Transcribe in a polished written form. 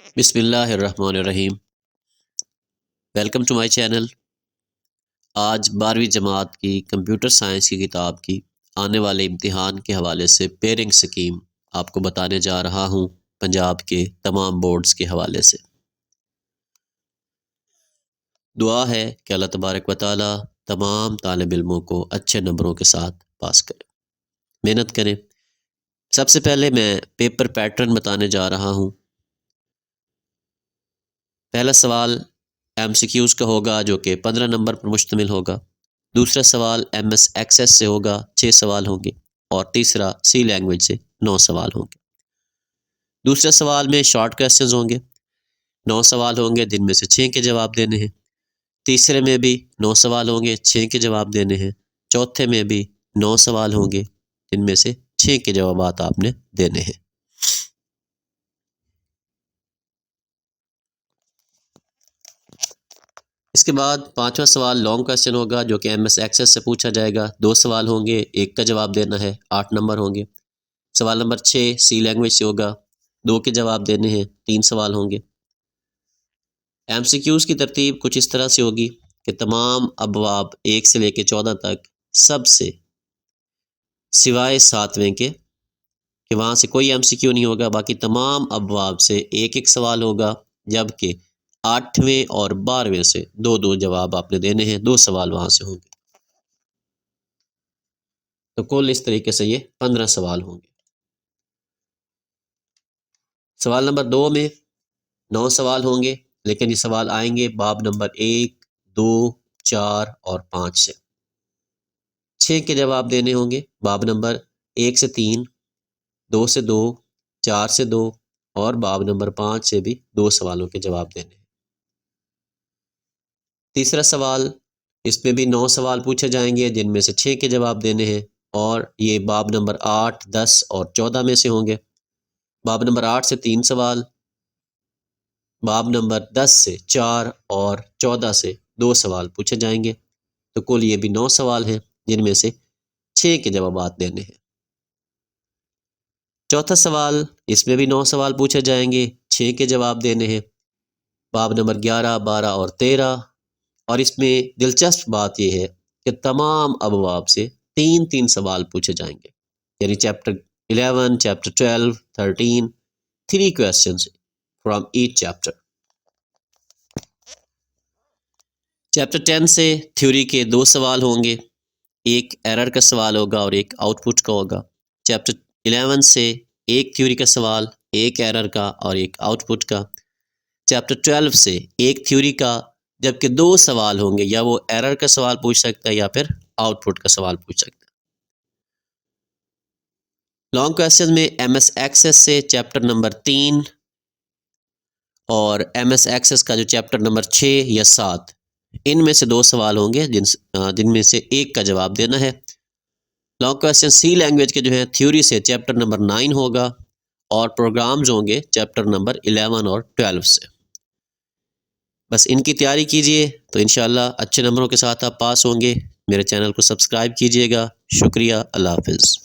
بسم اللہ الرحمن الرحیم۔ Welcome to my channel. آج 12ویں جماعت کی کمپیوٹر سائنس کی کتاب کی آنے والے امتحان کے حوالے سے پیئرنگ سکیم آپ کو بتانے جا رہا ہوں پنجاب کے تمام بورڈز کے حوالے سے۔ دعا ہے کہ اللہ تبارک و تعالی تمام طالب علموں کو اچھے نمبروں کے ساتھ پاس کرے، محنت کریں۔ سب سے پہلے میں پیپر پیٹرن بتانے جا رہا ہوں۔ پہلا سوال ایم سی کیوز کا ہوگا جو کہ 15 نمبر پر مشتمل ہوگا۔ دوسرا سوال ایم ایس ایکسیس سے ہوگا، 6 سوال ہوں گے، اور تیسرا سی لینگویج سے 9 سوال ہوں گے۔ دوسرے سوال میں شارٹ کویسچنز ہوں گے، 9 سوال ہوں گے جن میں سے 6 کے جواب دینے ہیں۔ تیسرے میں بھی 9 سوال ہوں گے، 6 کے جواب دینے ہیں۔ چوتھے میں بھی 9 سوال ہوں گے جن میں سے 6 کے جوابات آپ نے دینے ہیں۔ اس کے بعد 5واں سوال لانگ کویسچن ہوگا جو کہ ایم ایس ایکسیس سے پوچھا جائے گا۔ 2 سوال ہوں گے، 1 کا جواب دینا ہے، 8 نمبر ہوں گے۔ سوال نمبر 6 سی لینگویج سے ہوگا، 2 کے جواب دینے ہیں، 3 سوال ہوں گے۔ ایم سی کیوز کی ترتیب کچھ اس طرح سے ہوگی کہ تمام ابواب 1 سے لے کے 14 تک سب سے سوائے 7ویں کے کہ وہاں سے کوئی ایم سی کیو نہیں ہوگا، باقی تمام ابواب سے 1 سوال ہوگا، جبکہ 8ویں اور 12ویں سے 2 جواب آپ نے دینے ہیں، 2 سوال وہاں سے ہوں گے۔ تو کل اس طریقے سے یہ 15 سوال ہوں گے۔ سوال نمبر 2 میں 9 سوال ہوں گے، لیکن یہ سوال آئیں گے باب نمبر 1، 2، 4 اور 5 سے۔ 6 کے جواب دینے ہوں گے، باب نمبر 1 سے 3، 2 سے 2، 4 سے 2 اور باب نمبر 5 سے بھی 2 سوالوں کے جواب دینے ہیں۔ تیسرا سوال، اس میں بھی 9 سوال پوچھے جائیں گے جن میں سے 6 کے جواب دینے ہیں، اور یہ باب نمبر 8، 10 اور 14 میں سے ہوں گے۔ باب نمبر 8 سے 3 سوال، باب نمبر 10 سے 4 اور 14 سے 2 سوال پوچھے جائیں گے۔ تو کل یہ بھی 9 سوال ہیں جن میں سے 6 کے جوابات دینے ہیں۔ چوتھا سوال، اس میں بھی 9 سوال پوچھے جائیں گے، 6 کے جواب دینے ہیں، باب نمبر 11، 12 اور 13۔ اور اس میں دلچسپ بات یہ ہے کہ تمام ابواب سے 3 سوال پوچھے جائیں گے، یعنی chapter 11، chapter 12، 13، 3 questions from each chapter. Chapter 10 سے تھیوری کے 2 سوال ہوں گے، 1 ایرر کا سوال ہوگا اور 1 آؤٹ پٹ کا ہوگا۔ چیپٹر 11 سے 1 تھیوری کا سوال، 1 ایرر کا اور 1 آؤٹ پٹ کا۔ چیپٹر 12 سے 1 تھیوری کا، جبکہ 2 سوال ہوں گے، یا وہ ایرر کا سوال پوچھ سکتا ہے یا پھر آؤٹ پٹ کا سوال پوچھ سکتا ہے۔ لانگ کویسچن میں ایم ایس ایکسیس سے چیپٹر نمبر 3 اور ایم ایس ایکسیس کا جو چیپٹر نمبر 6 یا 7، ان میں سے 2 سوال ہوں گے جن میں سے 1 کا جواب دینا ہے۔ لانگ کویسچن سی لینگویج کے جو ہیں تھیوری سے چیپٹر نمبر 9 ہوگا، اور پروگرامز ہوں گے چیپٹر نمبر 11 اور 12 سے۔ بس ان کی تیاری کیجئے تو انشاءاللہ اچھے نمبروں کے ساتھ آپ پاس ہوں گے۔ میرے چینل کو سبسکرائب کیجئے گا۔ شکریہ، اللہ حافظ۔